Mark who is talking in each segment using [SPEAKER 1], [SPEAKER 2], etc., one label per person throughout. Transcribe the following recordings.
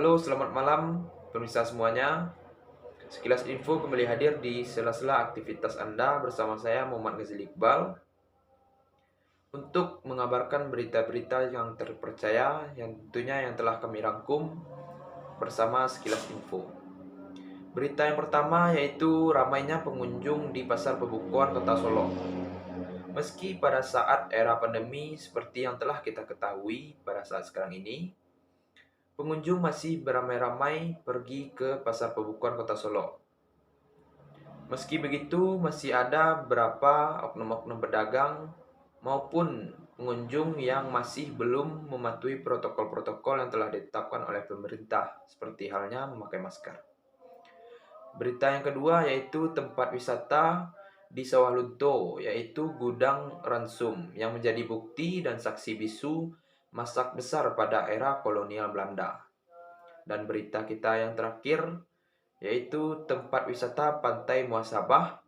[SPEAKER 1] Halo, selamat malam pemirsa semuanya. Sekilas info kembali hadir di sela-sela aktivitas Anda bersama saya Muhammad Ghazali Iqbal untuk mengabarkan berita-berita yang terpercaya yang tentunya yang telah kami rangkum bersama Sekilas Info. Berita yang pertama yaitu ramainya pengunjung di Pasar Pembukuan Kota Solo. Meski pada saat era pandemi seperti yang telah kita ketahui pada saat sekarang ini, pengunjung masih beramai-ramai pergi ke Pasar Pembukuan Kota Solo. Meski begitu, masih ada beberapa oknum-oknum pedagang maupun pengunjung yang masih belum mematuhi protokol-protokol yang telah ditetapkan oleh pemerintah, seperti halnya memakai masker. Berita yang kedua yaitu tempat wisata di Sawah Lunto, yaitu Gudang Ransum, yang menjadi bukti dan saksi bisu masak besar pada era kolonial Belanda. Dan berita kita yang terakhir yaitu tempat wisata Pantai Muhasabah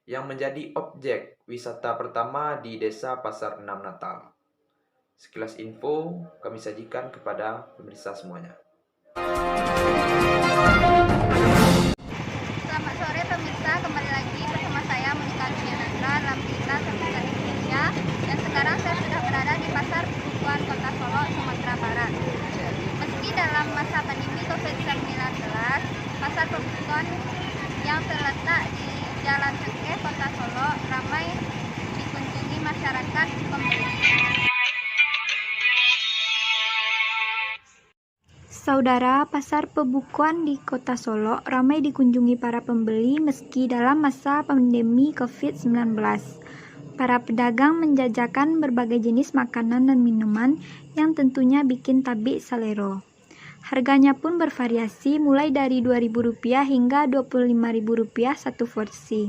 [SPEAKER 1] yang menjadi objek wisata pertama di Desa Pasar Enam Natal. Sekilas info kami sajikan kepada pemirsa semuanya.
[SPEAKER 2] Selamat sore pemirsa, kembali lagi bersama saya Monika Dunianandra dalam berita Sekilas Indonesia. Dan sekarang saya sudah berada di Pasar Pembukuan Kota Solo, Sumatera Barat. Meski dalam masa pandemi COVID-19, Pasar Pembukuan yang terletak di Jalan Cengkeh, Kota Solo ramai dikunjungi masyarakat pembeli. Saudara, Pasar Pembukuan di Kota Solo ramai dikunjungi para pembeli meski dalam masa pandemi COVID-19. Para pedagang menjajakan berbagai jenis makanan dan minuman yang tentunya bikin tabik selero. Harganya pun bervariasi mulai dari Rp2.000 hingga Rp25.000 satu porsi.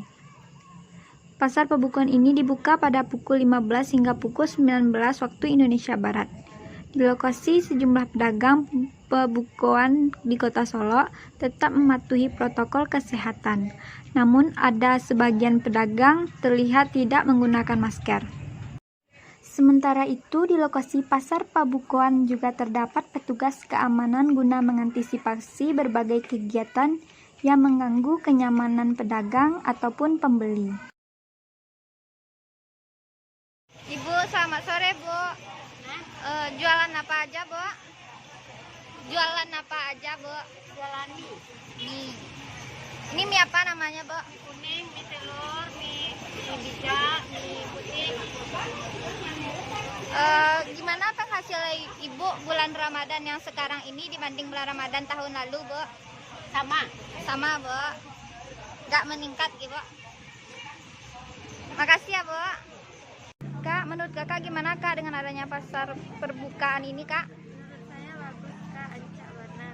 [SPEAKER 2] Pasar Pembukuan ini dibuka pada pukul 15 hingga pukul 19 waktu Indonesia Barat. Di lokasi sejumlah pedagang pembukuan di Kota Solo tetap mematuhi protokol kesehatan. Namun ada sebagian pedagang terlihat tidak menggunakan masker. Sementara itu di lokasi Pasar Pembukuan juga terdapat petugas keamanan guna mengantisipasi berbagai kegiatan yang mengganggu kenyamanan pedagang ataupun pembeli. Ibu, selamat sore, Bu. Jualan apa aja, Bu? Jualan apa aja, Bu?
[SPEAKER 3] Jualan mie.
[SPEAKER 2] Mie. Ini mie apa namanya, Bu?
[SPEAKER 3] Mie kuning, mie telur, mie hijau, mie putih.
[SPEAKER 2] Gimana penghasil Ibu bulan Ramadan yang sekarang ini dibanding bulan Ramadan tahun lalu, Bu? Sama, Bu. Nggak meningkat, Bu. Makasih ya, Bu. Kak, menurut Kakak gimana, Kak, dengan adanya pasar perbukaan ini, Kak?
[SPEAKER 3] Menurut saya bagus, Kak, ajak warna.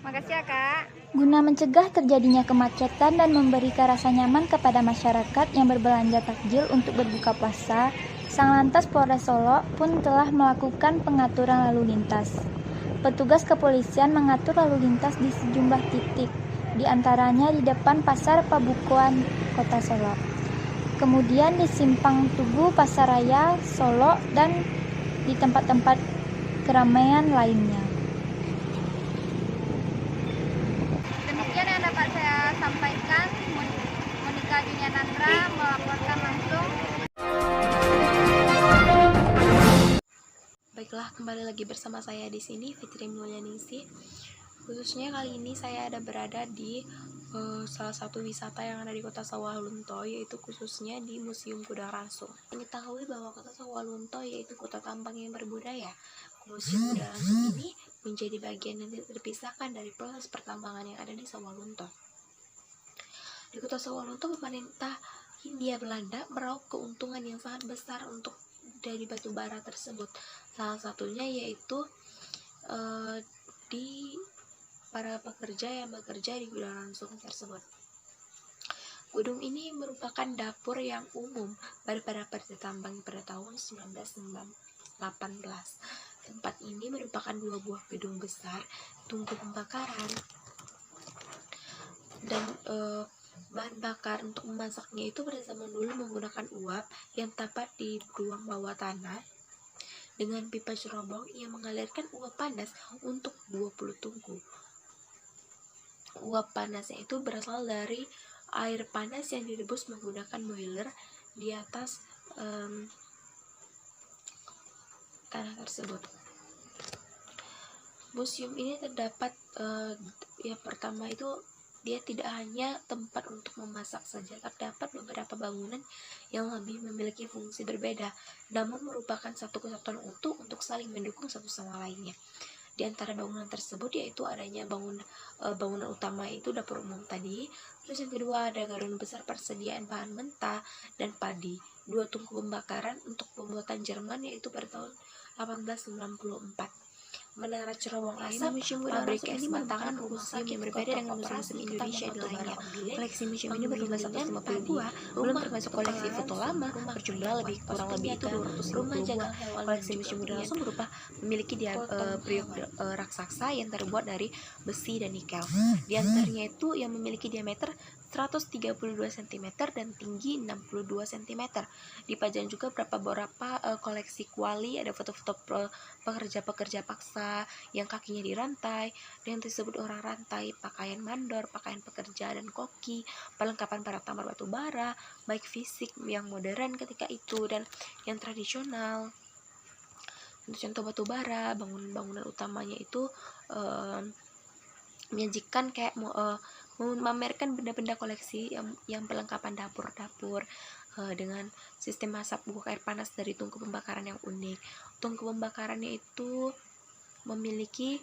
[SPEAKER 2] Makasih ya, Kak. Guna mencegah terjadinya kemacetan dan memberikan rasa nyaman kepada masyarakat yang berbelanja takjil untuk berbuka puasa, Satlantas Polres Solo pun telah melakukan pengaturan lalu lintas. Petugas kepolisian mengatur lalu lintas di sejumlah titik, di antaranya di depan Pasar Pembukuan Kota Solo. Kemudian di Simpang Tugu Pasaraya Solo dan di tempat-tempat keramaian lainnya. Demikian yang dapat saya sampaikan. Monika Dunianandra melaporkan langsung.
[SPEAKER 4] Baiklah, kembali lagi bersama saya di sini, Fitri Mulyaningsih. Khususnya kali ini saya ada berada di salah satu wisata yang ada di Kota Sawah Lunto, yaitu khususnya di Museum Gudang Ransum. Diketahui bahwa Kota Sawah Lunto yaitu kota tambang yang berbudaya. Museum Gudang Ransum ini menjadi bagian yang terpisahkan dari proses pertambangan yang ada di Sawah Lunto. Di Kota Sawah Lunto, pemerintah Hindia Belanda meraup keuntungan yang sangat besar untuk dari batu bara tersebut. Salah satunya yaitu di para pekerja yang bekerja di Gudang Ransum tersebut. Gedung ini merupakan dapur yang umum pada tambang pada tahun 1918. Tempat ini merupakan dua buah gedung besar, tungku pembakaran, dan bahan bakar untuk memasaknya itu pada zaman dulu menggunakan uap yang terdapat di ruang bawah tanah dengan pipa cerobong yang mengalirkan uap panas untuk 20 tungku. Uap panasnya itu berasal dari air panas yang direbus menggunakan boiler di atas tanah tersebut. Museum ini terdapat yang pertama itu dia tidak hanya tempat untuk memasak saja, terdapat beberapa bangunan yang lebih memiliki fungsi berbeda, namun merupakan satu kesatuan utuh untuk saling mendukung satu sama lainnya. Di antara bangunan tersebut yaitu adanya bangunan utama itu dapur umum tadi, terus yang kedua ada garun besar persediaan bahan mentah dan padi, 2 tungku pembakaran untuk pembuatan Jerman yaitu pada tahun 1894. Menara Cerowong Asap, pabrik es batangan, museum yang berbeda dengan museum Indonesia di lainnya. Koleksi museum ini berjumlah 150 buah, belum termasuk koleksi foto lama, berjumlah kurang lebih itu 220 buah. Koleksi museum Budaya Langsung berupa memiliki periuk raksasa yang terbuat dari besi dan nikel. Di antaranya itu yang memiliki diameter 132 cm dan tinggi 62 cm. Dipajang juga beberapa koleksi kuali, ada foto-foto pekerja-pekerja paksa yang kakinya dirantai, yang disebut orang rantai, pakaian mandor, pakaian pekerja dan koki, perlengkapan para tambang batu bara, baik fisik yang modern ketika itu dan yang tradisional. Untuk contoh batu bara, bangunan utamanya itu menyajikan kayak memamerkan benda-benda koleksi yang perlengkapan dapur dengan sistem masak buah air panas dari tungku pembakaran yang unik. Tungku pembakarannya itu memiliki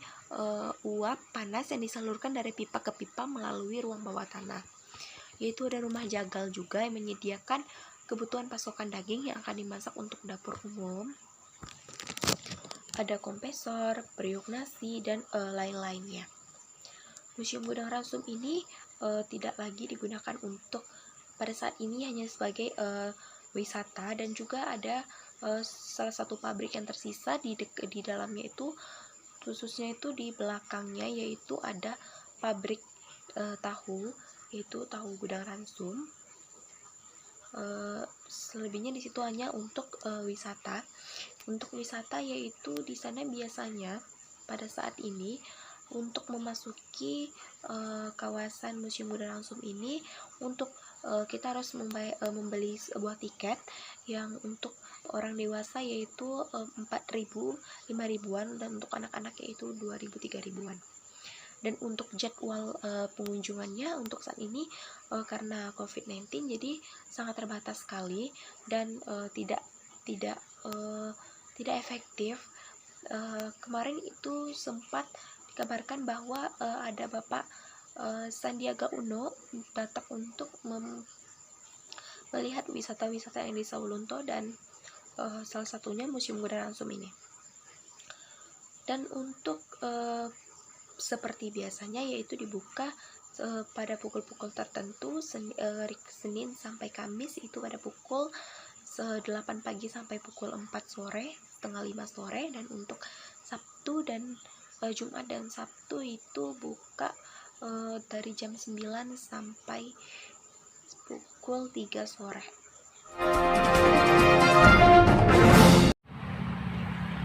[SPEAKER 4] uap panas yang disalurkan dari pipa ke pipa melalui ruang bawah tanah. Yaitu ada rumah jagal juga yang menyediakan kebutuhan pasokan daging yang akan dimasak untuk dapur umum. Ada kompresor, periuk nasi, dan lain-lainnya. Museum Gudang Ransum ini tidak lagi digunakan untuk pada saat ini hanya sebagai wisata, dan juga ada salah satu pabrik yang tersisa di dalamnya itu, khususnya itu di belakangnya, yaitu ada pabrik tahu, yaitu Tahu Gudang Ransum. Selebihnya di situ hanya untuk wisata. Untuk wisata yaitu di sana biasanya pada saat ini untuk memasuki kawasan Museum Gudang Ransum ini, untuk kita harus membeli sebuah tiket yang untuk orang dewasa yaitu 4.000, 5.000-an, dan untuk anak-anak yaitu 2.000, 3.000-an. Dan untuk jadwal pengunjungannya untuk saat ini karena COVID-19 jadi sangat terbatas sekali dan tidak efektif. Kemarin itu sempat dikabarkan bahwa ada Bapak Sandiaga Uno datang untuk melihat wisata-wisata yang di Sawalunto, dan salah satunya Museum Gudang Ransum ini. Dan untuk seperti biasanya yaitu dibuka pada pukul-pukul tertentu, Senin sampai Kamis itu pada pukul 8 pagi sampai pukul 4 sore, setengah 5 sore, dan untuk Sabtu dan Jumat dan Sabtu itu buka dari jam 9 sampai pukul 3 sore.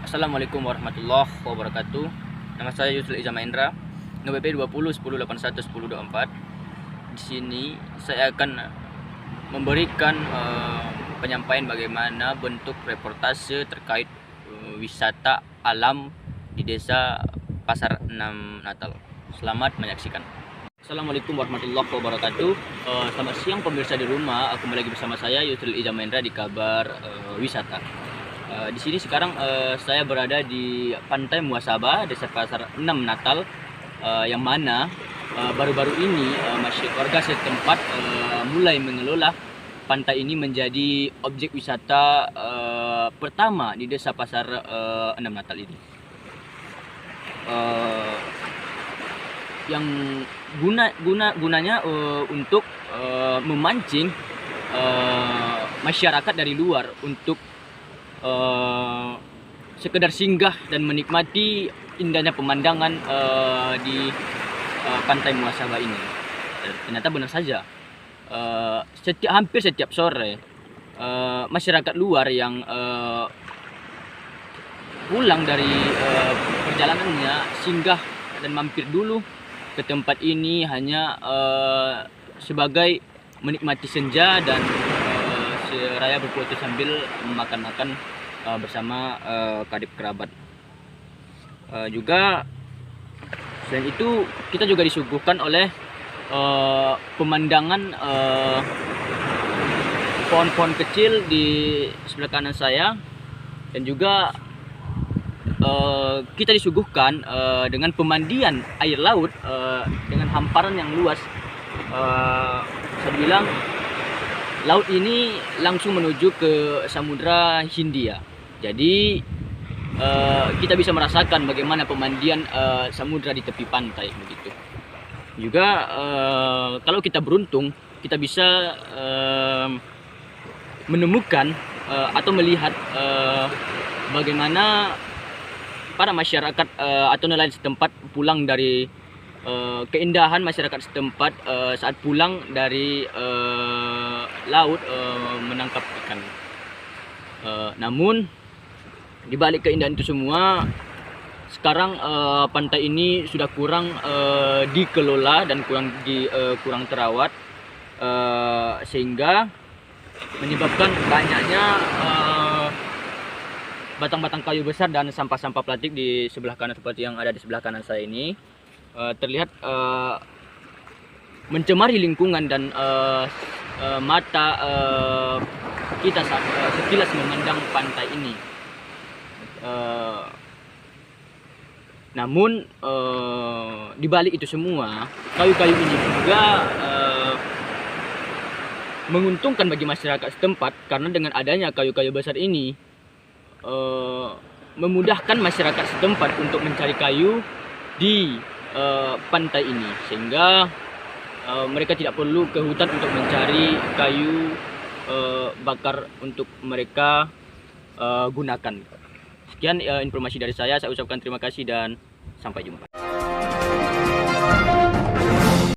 [SPEAKER 5] Assalamualaikum warahmatullahi wabarakatuh. Nama saya Yusril Iza Mahendra, NPP 20 10 81 10 24. Di sini saya akan memberikan penyampaian bagaimana bentuk reportase terkait wisata alam di Desa Pasar 6 Natal. Selamat menyaksikan. Assalamualaikum warahmatullahi wabarakatuh. Selamat siang pemirsa di rumah. Aku kembali lagi bersama saya Yusril Iza Mahendra di kabar wisata. Di sini sekarang saya berada di Pantai Muasabah, Desa Pasar 6 Natal, yang mana baru-baru ini warga setempat mulai mengelola pantai ini menjadi objek wisata pertama di Desa Pasar 6 Natal ini. Yang gunanya untuk memancing masyarakat dari luar untuk sekedar singgah dan menikmati indahnya pemandangan di Pantai Muasabah ini. Ternyata benar saja, hampir setiap sore masyarakat luar yang pulang dari perjalanannya singgah dan mampir dulu ke tempat ini hanya sebagai menikmati senja dan seraya berfoto sambil makan-makan bersama karib kerabat. Juga selain itu kita juga disuguhkan oleh pemandangan pohon-pohon kecil di sebelah kanan saya, dan juga kita disuguhkan dengan pemandian air laut dengan hamparan yang luas. Saya bilang laut ini langsung menuju ke Samudra Hindia. Jadi kita bisa merasakan bagaimana pemandian samudra di tepi pantai begitu. Juga kalau kita beruntung, kita bisa menemukan atau melihat bagaimana para masyarakat atau nelayan setempat pulang dari keindahan masyarakat setempat saat pulang dari laut menangkap ikan. Namun di balik keindahan itu semua, sekarang pantai ini sudah kurang dikelola dan kurang terawat, sehingga menyebabkan banyaknya batang-batang kayu besar dan sampah-sampah plastik di sebelah kanan seperti yang ada di sebelah kanan saya ini terlihat mencemari lingkungan dan mata kita saat sekilas memandang pantai ini. Namun di balik itu semua, kayu-kayu ini juga menguntungkan bagi masyarakat setempat, karena dengan adanya kayu-kayu besar ini memudahkan masyarakat setempat untuk mencari kayu di pantai ini, sehingga mereka tidak perlu ke hutan untuk mencari kayu bakar untuk mereka gunakan. Sekian informasi dari saya ucapkan terima kasih dan sampai jumpa.